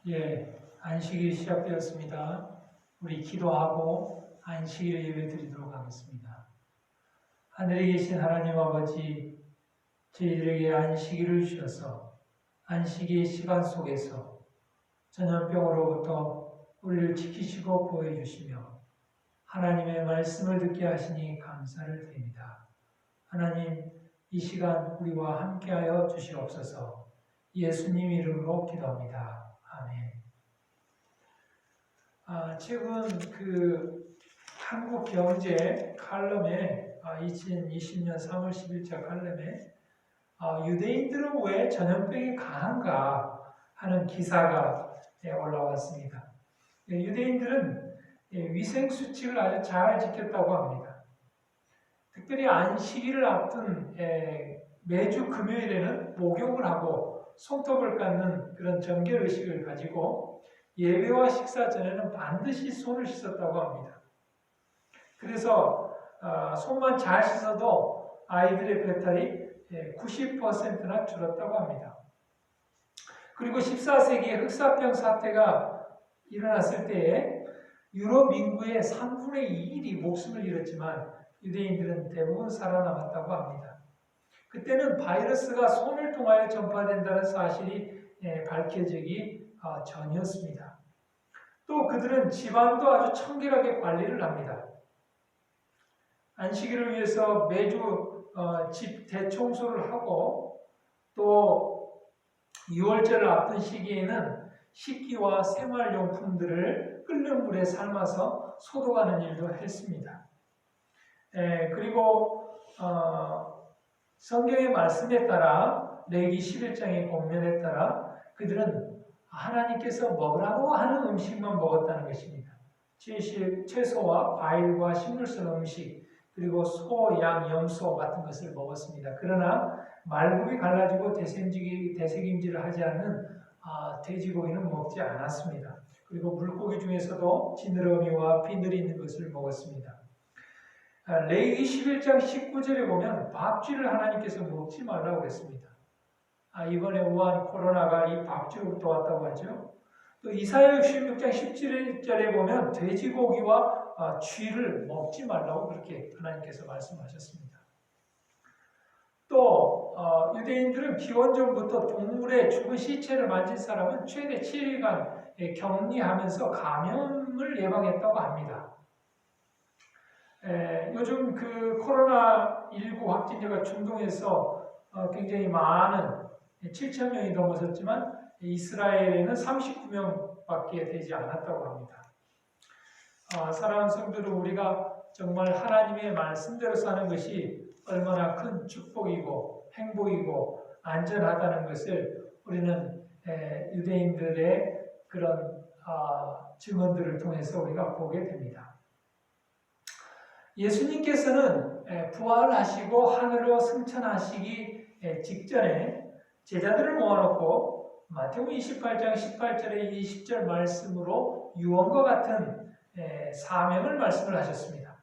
예, 안식일이 시작되었습니다. 우리 기도하고 안식일 예배 드리도록 하겠습니다. 하늘에 계신 하나님 아버지, 저희들에게 안식일을 주셔서 안식의 시간 속에서 전염병으로부터 우리를 지키시고 보호해주시며 하나님의 말씀을 듣게 하시니 감사를 드립니다. 하나님, 이 시간 우리와 함께하여 주시옵소서. 예수님 이름으로 기도합니다. 아멘. 최근 한국경제 칼럼에 2020년 3월 10일자 칼럼에 유대인들은 왜 전염병이 강한가 하는 기사가 올라왔습니다. 유대인들은 위생수칙을 아주 잘 지켰다고 합니다. 특별히 안식일을 앞둔 매주 금요일에는 목욕을 하고 손톱을 깎는 그런 정결의식을 가지고 예배와 식사 전에는 반드시 손을 씻었다고 합니다. 그래서 손만 잘 씻어도 아이들의 배탈이 90%나 줄었다고 합니다. 그리고 14세기에 흑사병 사태가 일어났을 때에 유럽 인구의 3분의 2일이 목숨을 잃었지만 유대인들은 대부분 살아남았다고 합니다. 그때는 바이러스가 손을 통하여 전파된다는 사실이 밝혀지기 전이었습니다. 또 그들은 집안도 아주 청결하게 관리를 합니다. 안식일을 위해서 매주 집 대청소를 하고 또 6월절을 앞둔 시기에는 식기와 생활용품들을 끓는 물에 삶아서 소독하는 일도 했습니다. 그리고 성경의 말씀에 따라 레위기 11장의 본면에 따라 그들은 하나님께서 먹으라고 하는 음식만 먹었다는 것입니다. 채소와 과일과 식물성 음식 그리고 소, 양, 염소 같은 것을 먹었습니다. 그러나 말굽이 갈라지고 대책임질을 하지 않는 돼지고기는 먹지 않았습니다. 그리고 물고기 중에서도 지느러미와 비늘이 있는 것을 먹었습니다. 레위기 11장 19절에 보면 밥쥐를 하나님께서 먹지 말라고 했습니다. 이번에 우한 코로나가 이 밥쥐로부터 왔다고 하죠. 또 이사야 66장 17절에 보면 돼지고기와 쥐를 먹지 말라고 그렇게 하나님께서 말씀하셨습니다. 또 유대인들은 기원전부터 동물의 죽은 시체를 만진 사람은 최대 7일간 격리하면서 감염을 예방했다고 합니다. 요즘 코로나19 확진자가 중동에서 굉장히 많은 7,000명이 넘어섰지만 이스라엘에는 39명밖에 되지 않았다고 합니다. 사랑하는 성도들, 우리가 정말 하나님의 말씀대로 사는 것이 얼마나 큰 축복이고 행복이고 안전하다는 것을 우리는 유대인들의 그런 증언들을 통해서 우리가 보게 됩니다. 예수님께서는 부활하시고 하늘로 승천하시기 직전에 제자들을 모아놓고 마태복음 28장 18절에 20절 말씀으로 유언과 같은 사명을 말씀을 하셨습니다.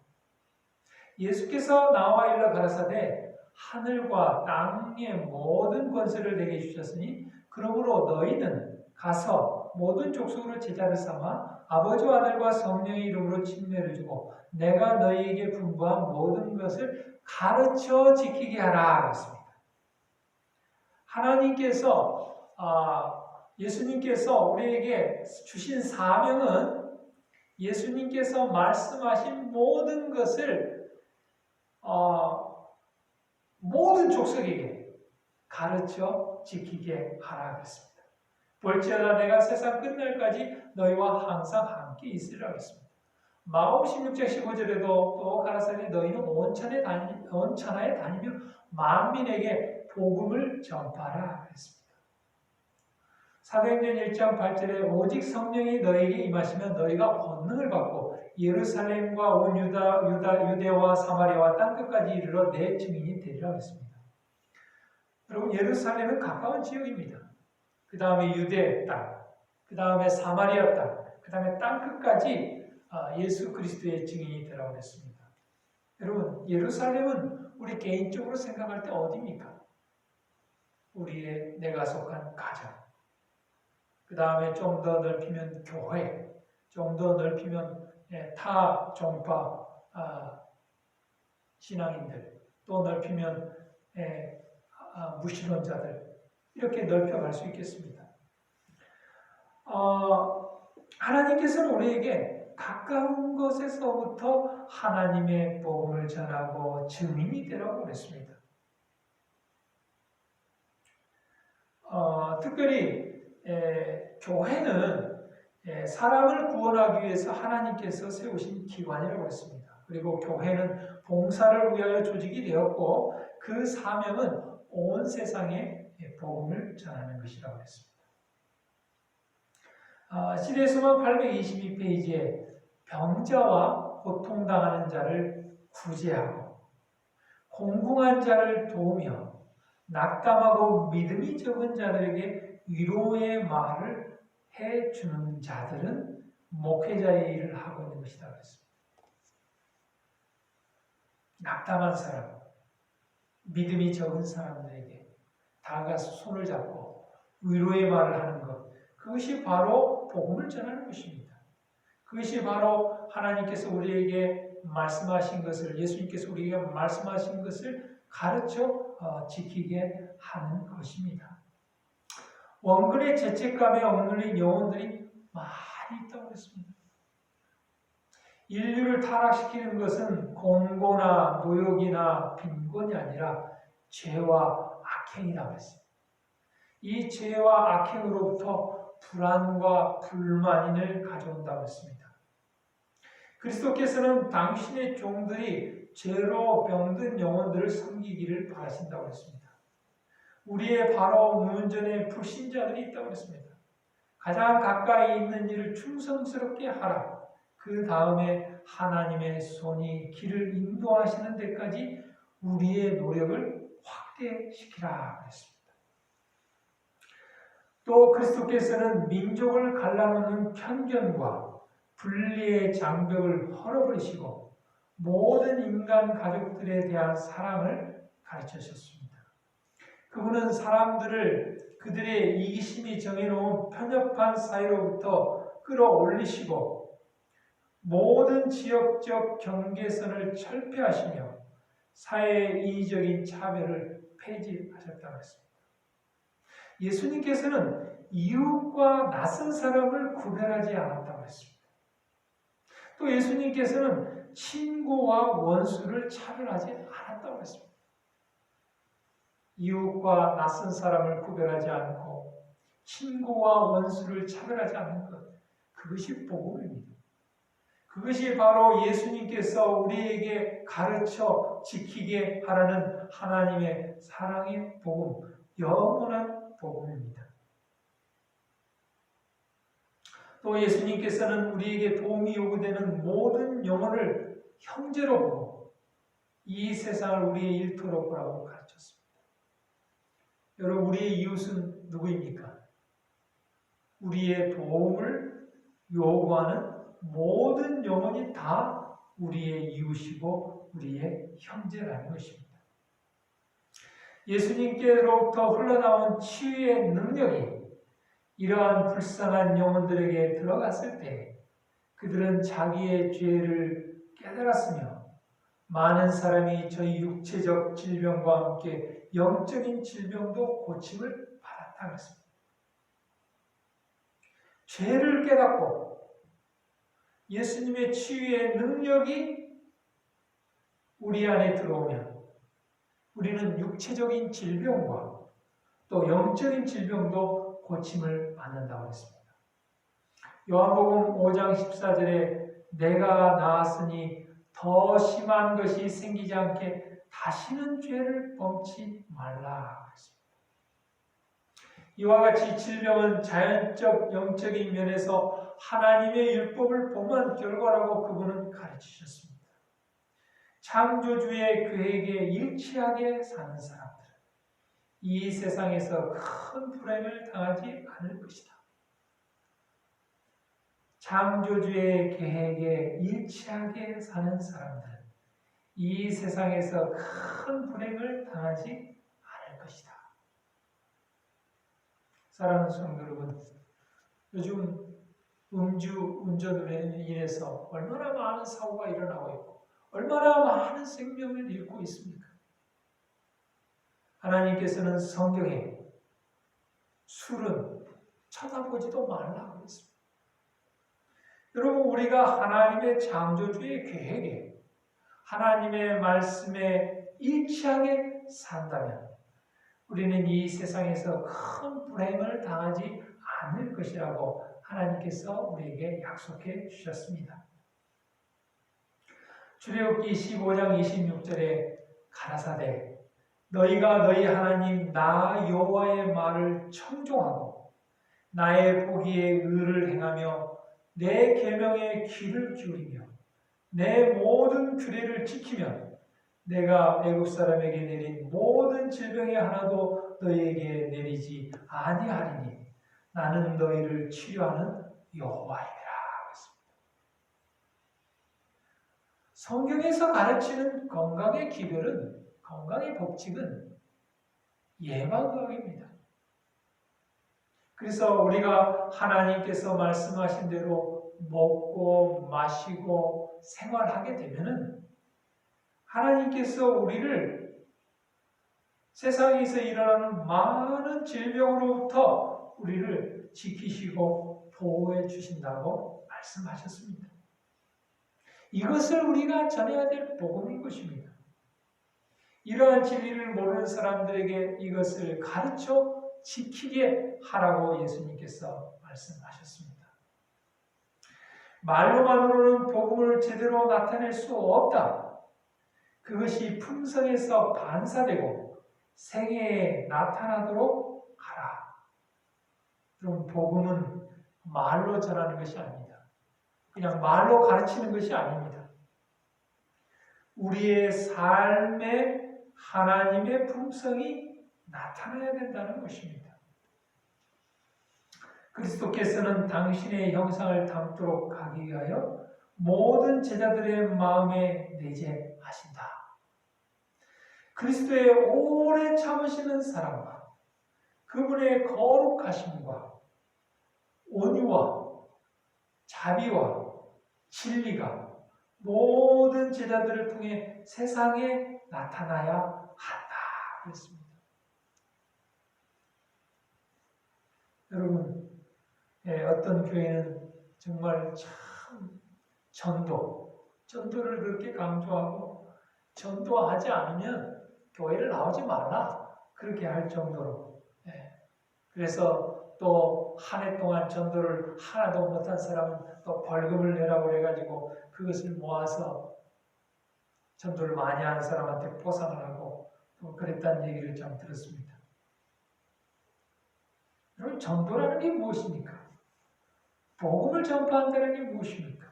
예수께서 나와 일러 가라사대 하늘과 땅의 모든 권세를 내게 주셨으니 그러므로 너희는 가서 모든 족속으로 제자를 삼아 아버지와 아들과 성령의 이름으로 침례를 주고 내가 너희에게 분부한 모든 것을 가르쳐 지키게 하라 그랬습니다. 하나님께서 예수님께서 우리에게 주신 사명은 예수님께서 말씀하신 모든 것을 모든 족속에게 가르쳐 지키게 하라 그랬습니다. 볼지어다 내가 세상 끝날까지 너희와 항상 함께 있으리라 했습니다. 마가복음 16장 15절에도 또 가라사대 너희는 온 천하에 다니며 만민에게 복음을 전파하라 했습니다. 사도행전 1장 8절에 오직 성령이 너희에게 임하시면 너희가 권능을 받고 예루살렘과 온 유대와 사마리아와 땅끝까지 이르러 내 증인이 되리라 했습니다. 여러분, 예루살렘은 가까운 지역입니다. 그 다음에 유대 땅, 그 다음에 사마리아 땅, 그 다음에 땅끝까지 예수 그리스도의 증인이 되라고 했습니다. 여러분, 예루살렘은 우리 개인적으로 생각할 때 어디입니까? 우리의 내가 속한 가정. 그 다음에 좀 더 넓히면 교회, 좀 더 넓히면 타 종파 신앙인들, 또 넓히면 무신론자들, 이렇게 넓혀갈 수 있겠습니다. 하나님께서는 우리에게 가까운 곳에서부터 하나님의 복음을 전하고 증인이 되라고 그랬습니다. 특별히 교회는 사람을 구원하기 위해서 하나님께서 세우신 기관이라고 했습니다. 그리고 교회는 봉사를 위하여 조직이 되었고 그 사명은 온 세상에 복음을 전하는 것이라고 했습니다. 시대수만 822페이지에 병자와 고통당하는 자를 구제하고 공궁한 자를 도우며 낙담하고 믿음이 적은 자들에게 위로의 말을 해주는 자들은 목회자의 일을 하고 있는 것이다 그랬습니다. 낙담한 사람, 믿음이 적은 사람들에게 다가가서 손을 잡고 위로의 말을 하는 것, 그것이 바로 복음을 전하는 것입니다. 그것이 바로 하나님께서 우리에게 말씀하신 것을, 예수님께서 우리에게 말씀하신 것을 가르쳐 지키게 하는 것입니다. 원근의 죄책감에 억눌린 영혼들이 많이 있다고 했습니다. 인류를 타락시키는 것은 공고나 노역이나 빈곤이 아니라 죄와 악행이라고 했습니다. 이 죄와 악행으로부터 불안과 불만을 가져온다고 했습니다. 그리스도께서는 당신의 종들이 죄로 병든 영혼들을 섬기기를 바라신다고 했습니다. 우리의 바로 문전에 불신자들이 있다고 했습니다. 가장 가까이 있는 일을 충성스럽게 하라. 그 다음에 하나님의 손이 길을 인도하시는 데까지 우리의 노력을 확대시키라 그랬습니다. 또 그리스도께서는 민족을 갈라놓는 편견과 분리의 장벽을 헐어버리시고 모든 인간 가족들에 대한 사랑을 가르치셨습니다. 그분은 사람들을 그들의 이기심이 정해놓은 편협한 사이로부터 끌어올리시고 모든 지역적 경계선을 철폐하시며 사회의 인위적인 차별을 폐지하셨다고 했습니다. 예수님께서는 이웃과 낯선 사람을 구별하지 않았다고 했습니다. 또 예수님께서는 친구와 원수를 차별하지 않았다고 했습니다. 이웃과 낯선 사람을 구별하지 않고 친구와 원수를 차별하지 않는 것, 그것이 복음입니다. 그것이 바로 예수님께서 우리에게 가르쳐 지키게 하라는 하나님의 사랑의 복음, 영원한 복음입니다. 또 예수님께서는 우리에게 도움이 요구되는 모든 영혼을 형제로 보고 이 세상을 우리의 일터로 보라고 가르쳤습니다. 여러분, 우리의 이웃은 누구입니까? 우리의 도움을 요구하는 모든 영혼이 다 우리의 이웃이고 우리의 형제라는 것입니다. 예수님께로부터 흘러나온 치유의 능력이 이러한 불쌍한 영혼들에게 들어갔을 때 그들은 자기의 죄를 깨달았으며 많은 사람이 저희 육체적 질병과 함께 영적인 질병도 고침을 받았다고 했습니다. 죄를 깨닫고 예수님의 치유의 능력이 우리 안에 들어오면 우리는 육체적인 질병과 또 영적인 질병도 고침을 받는다고 했습니다. 요한복음 5장 14절에 내가 나았으니 더 심한 것이 생기지 않게 다시는 죄를 범치 말라 했습니다. 이와 같이 질병은 자연적 영적인 면에서 하나님의 율법을 범한 결과라고 그분은 가르치셨습니다. 창조주의 계획에 일치하게 사는 사람들은 이 세상에서 큰 불행을 당하지 않을 것이다. 창조주의 계획에 일치하게 사는 사람들은 이 세상에서 큰 불행을 당하지 않을 것이다. 사랑하는 성도 여러분, 요즘 음주 운전으로 인해서 얼마나 많은 사고가 일어나고 있고 얼마나 많은 생명을 잃고 있습니까? 하나님께서는 성경에 술은 쳐다보지도 말라고 했습니다. 여러분, 우리가 하나님의 창조주의 계획에 하나님의 말씀에 일치하게 산다면 우리는 이 세상에서 큰 불행을 당하지 않을 것이라고 하나님께서 우리에게 약속해 주셨습니다. 출애굽기 15장 26절에 가라사대 너희가 너희 하나님 나 여호와의 말을 청종하고 나의 보기에 의를 행하며 내 계명에 귀를 기울이며 내 모든 규례를 지키면 내가 애굽 사람에게 내린 모든 질병의 하나도 너희에게 내리지 아니하리니 나는 너희를 치료하는 여호와이라. 성경에서 가르치는 건강의 기별은, 건강의 법칙은 예방의학입니다. 그래서 우리가 하나님께서 말씀하신 대로 먹고 마시고 생활하게 되면은 하나님께서 우리를 세상에서 일어나는 많은 질병으로부터 우리를 지키시고 보호해 주신다고 말씀하셨습니다. 이것을 우리가 전해야 될 복음인 것입니다. 이러한 진리를 모르는 사람들에게 이것을 가르쳐 지키게 하라고 예수님께서 말씀하셨습니다. 말로만으로는 복음을 제대로 나타낼 수 없다. 그것이 품성에서 반사되고 생애에 나타나도록 하라. 그럼 복음은 말로 전하는 것이 아닙니다. 그냥 말로 가르치는 것이 아닙니다. 우리의 삶에 하나님의 품성이 나타나야 된다는 것입니다. 그리스도께서는 당신의 형상을 담도록 하기 위하여 모든 제자들의 마음에 내재하신다. 그리스도의 오래 참으시는 사랑과 그분의 거룩하심과 온유와 자비와 진리가 모든 제자들을 통해 세상에 나타나야 한다. 그랬습니다. 여러분, 어떤 교회는 정말 참 전도를 그렇게 강조하고 전도하지 않으면 교회를 나오지 말라 그렇게 할 정도로 그래서 또 한 해 동안 전도를 하나도 못한 사람은 또 벌금을 내라고 해가지고 그것을 모아서 전도를 많이 하는 사람한테 포상을 하고 또 그랬다는 얘기를 좀 들었습니다. 여러분, 전도라는 게 무엇입니까? 복음을 전파한다는 게 무엇입니까?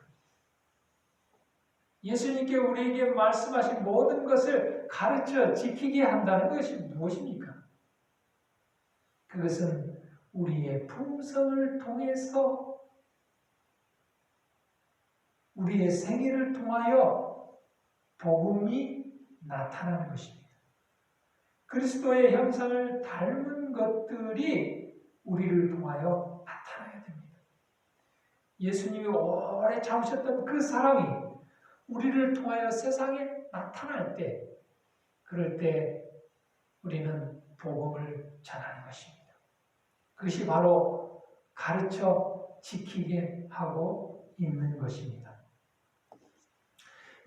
예수님께 우리에게 말씀하신 모든 것을 가르쳐 지키게 한다는 것이 무엇입니까? 그것은 우리의 품성을 통해서 우리의 생애를 통하여 복음이 나타나는 것입니다. 그리스도의 형상을 닮은 것들이 우리를 통하여 나타나야 됩니다. 예수님이 오래 참으셨던 그 사랑이 우리를 통하여 세상에 나타날 때, 그럴 때 우리는 복음을 전하는 것입니다. 그것이 바로 가르쳐 지키게 하고 있는 것입니다.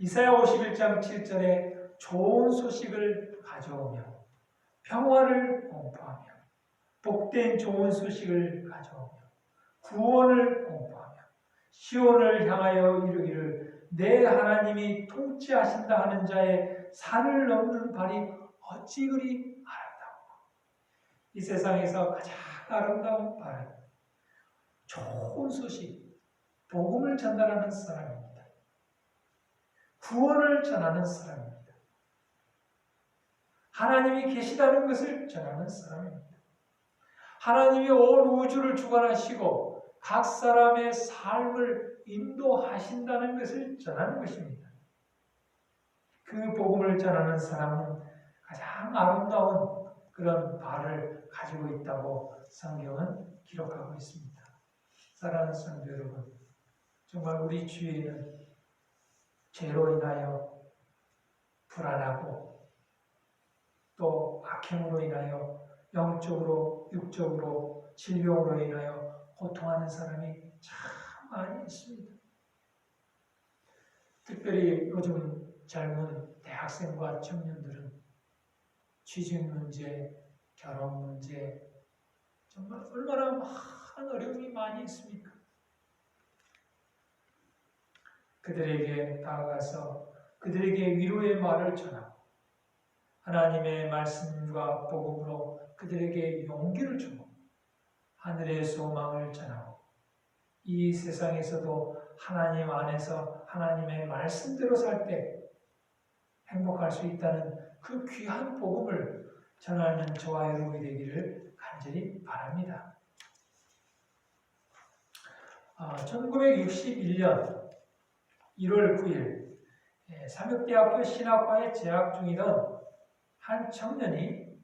이사야 51장 7절에 좋은 소식을 가져오며 평화를 공포하며 복된 좋은 소식을 가져오며 구원을 공포하며 시온을 향하여 이르기를 내 하나님이 통치하신다 하는 자의 산을 넘는 발이 어찌 그리 아름다워. 이 세상에서 가장 아름다운 발은 좋은 소식, 복음을 전달하는 사람입니다. 구원을 전하는 사람입니다. 하나님이 계시다는 것을 전하는 사람입니다. 하나님이 온 우주를 주관하시고 각 사람의 삶을 인도하신다는 것을 전하는 것입니다. 그 복음을 전하는 사람은 가장 아름다운 그런 발을 가지고 있다고 성경은 기록하고 있습니다. 사랑하는 성도 여러분, 정말 우리 주위에는 죄로 인하여 불안하고 또 악행으로 인하여 영적으로, 육적으로, 질병으로 인하여 고통하는 사람이 참 많이 있습니다. 특별히 요즘 젊은 대학생과 청년들은 취직 문제, 결혼 문제, 정말 얼마나 많은 어려움이 많이 있습니까? 그들에게 다가가서 그들에게 위로의 말을 전하고 하나님의 말씀과 복음으로 그들에게 용기를 주고 하늘의 소망을 전하고 이 세상에서도 하나님 안에서 하나님의 말씀대로 살 때 행복할 수 있다는 그 귀한 복음을 전하는 저와 여러분이 되기를 간절히 바랍니다. 1961년 1월 9일 삼육대학교 신학과에 재학 중이던 한 청년이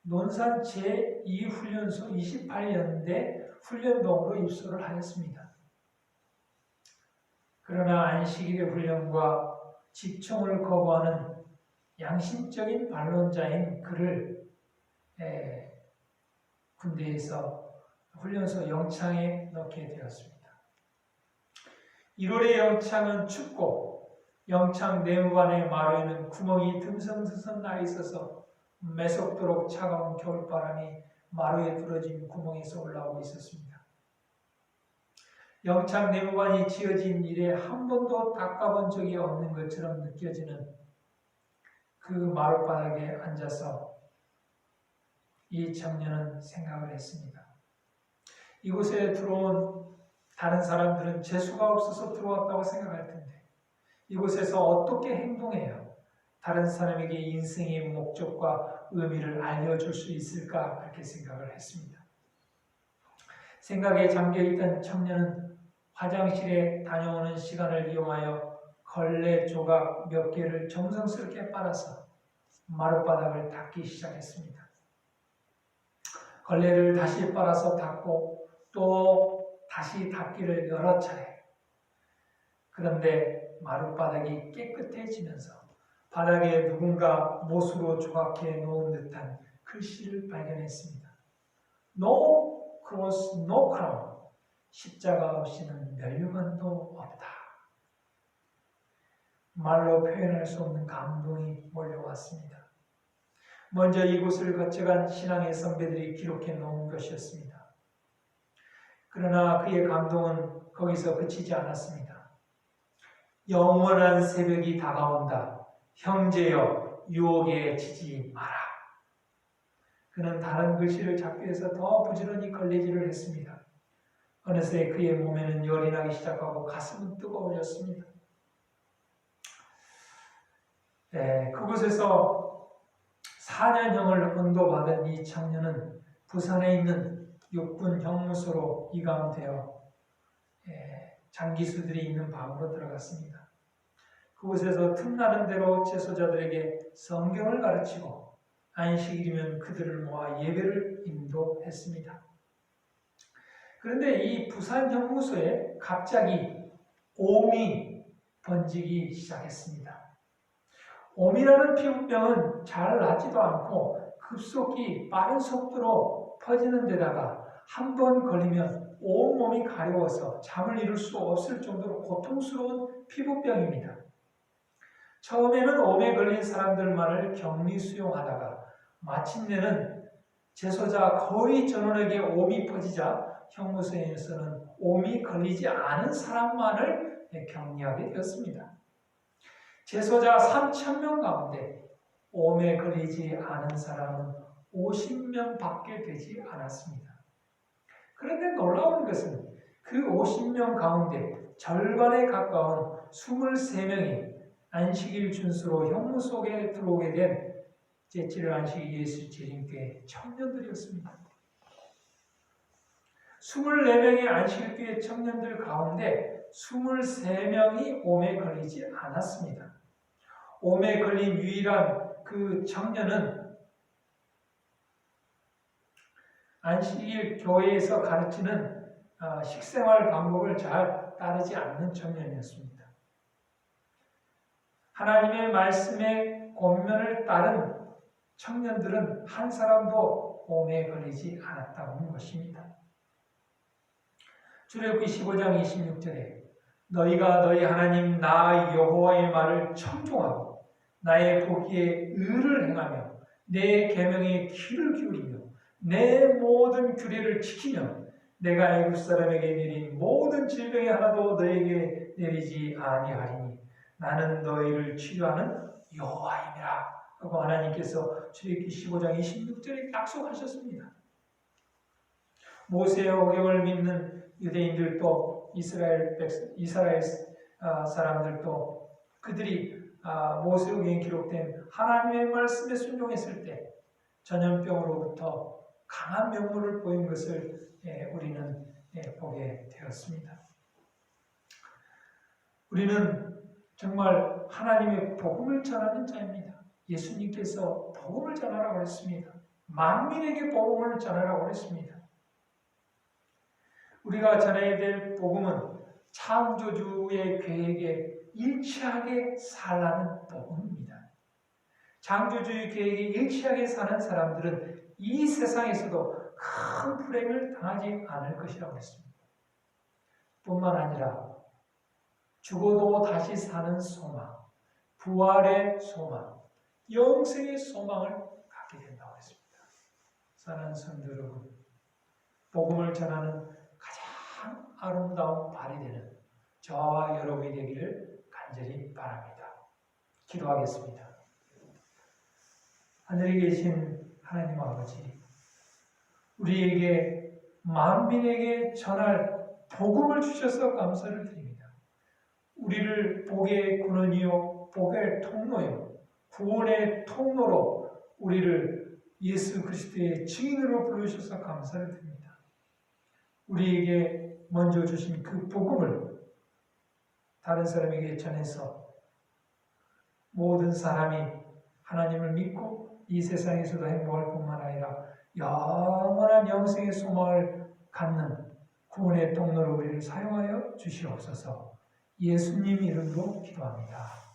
논산 제2훈련소 28년대 훈련동으로 입소를 하였습니다. 그러나 안식일의 훈련과 집총을 거부하는 양심적인 반론자인 그를 군대에서 훈련소 영창에 넣게 되었습니다. 1월의 영창은 춥고 영창 내무반의 마루에는 구멍이 듬성듬성 나 있어서 매섭도록 차가운 겨울바람이 마루에 뚫어진 구멍에서 올라오고 있었습니다. 영창 내무반이 지어진 이래 한 번도 닦아본 적이 없는 것처럼 느껴지는 그 마룻바닥에 앉아서 이 청년은 생각을 했습니다. 이곳에 들어온 다른 사람들은 재수가 없어서 들어왔다고 생각할 텐데 이곳에서 어떻게 행동해야 다른 사람에게 인생의 목적과 의미를 알려줄 수 있을까 그렇게 생각을 했습니다. 생각에 잠겨있던 청년은 화장실에 다녀오는 시간을 이용하여 걸레 조각 몇 개를 정성스럽게 빨아서 마룻바닥을 닦기 시작했습니다. 걸레를 다시 빨아서 닦고 또 다시 닦기를 여러 차례. 그런데 마룻바닥이 깨끗해지면서 바닥에 누군가 못으로 조각해 놓은 듯한 글씨를 발견했습니다. No cross, no crown. 십자가 없이는 멸류관도 없다. 말로 표현할 수 없는 감동이 몰려왔습니다. 먼저 이곳을 거쳐간 신앙의 선배들이 기록해 놓은 것이었습니다. 그러나 그의 감동은 거기서 그치지 않았습니다. 영원한 새벽이 다가온다. 형제여, 유혹에 지지 마라. 그는 다른 글씨를 잡기 위해서 더 부지런히 걸레질을 했습니다. 어느새 그의 몸에는 열이 나기 시작하고 가슴은 뜨거워졌습니다. 그곳에서 4년형을 언도받은 이 청년은 부산에 있는 육군 형무소로 이감되어 장기수들이 있는 방으로 들어갔습니다. 그곳에서 틈나는 대로 재소자들에게 성경을 가르치고 안식일이면 그들을 모아 예배를 인도했습니다. 그런데 이 부산 형무소에 갑자기 옴이 번지기 시작했습니다. 옴이라는 피부병은 잘 낫지도 않고 급속히 빠른 속도로 퍼지는 데다가 한 번 걸리면 온몸이 가려워서 잠을 이룰 수 없을 정도로 고통스러운 피부병입니다. 처음에는 옴에 걸린 사람들만을 격리 수용하다가 마침내는 재소자 거의 전원에게 옴이 퍼지자 형무소에서는 옴이 걸리지 않은 사람만을 격리하게 되었습니다. 재소자 3,000명 가운데 옴에 걸리지 않은 사람은 50명밖에 되지 않았습니다. 그런데 놀라운 것은 그 50명 가운데 절반에 가까운 23명이 안식일 준수로 형무소에 들어오게 된 제7일 안식일 예수 재림교회 청년들이었습니다. 24명의 안식일교회 청년들 가운데 23명이 옴에 걸리지 않았습니다. 옴에 걸린 유일한 그 청년은 안식일 교회에서 가르치는 식생활 방법을 잘 따르지 않는 청년이었습니다. 하나님의 말씀의 권면을 따른 청년들은 한 사람도 몸에 걸리지 않았다고 하는 것입니다. 출애굽기 15장 26절에 너희가 너희 하나님 나 여호와의 말을 청종하고 나의 보기에 의를 행하며 내 계명에 귀를 기울이며 내 모든 규례를 지키며 내가 애굽 사람에게 내린 모든 질병이 하나도 너에게 내리지 아니하리니 나는 너희를 치료하는 여호와임이라 하고 하나님께서 출애굽기 15장 26절에 약속하셨습니다. 모세의 오경을 믿는 유대인들도 이스라엘 사람들도 그들이 모세오경에 기록된 하나님의 말씀에 순종했을 때 전염병으로부터 강한 면모를 보인 것을 우리는 보게 되었습니다. 우리는 정말 하나님의 복음을 전하는 자입니다. 예수님께서 복음을 전하라고 했습니다. 만민에게 복음을 전하라고 했습니다. 우리가 전해야 될 복음은 창조주의 계획에 일치하게 살라는 복음입니다. 창조주의 계획에 일치하게 사는 사람들은 이 세상에서도 큰 불행을 당하지 않을 것이라고 했습니다. 뿐만 아니라 죽어도 다시 사는 소망, 부활의 소망, 영생의 소망을 갖게 된다고 했습니다. 사랑하는 성도 여러분, 복음을 전하는 가장 아름다운 발이 되는 저와 여러분이 되기를 간절히 바랍니다. 기도하겠습니다. 하늘에 계신 하나님 아버지, 우리에게 만민에게 전할 복음을 주셔서 감사를 드립니다. 우리를 복의 근원이요 복의 통로요 구원의 통로로 우리를 예수 그리스도의 증인으로 부르셔서 감사를 드립니다. 우리에게 먼저 주신 그 복음을 다른 사람에게 전해서 모든 사람이 하나님을 믿고 이 세상에서도 행복할 뿐만 아니라 영원한 영생의 소망을 갖는 구원의 통로로 우리를 사용하여 주시옵소서. 예수님 이름으로 기도합니다.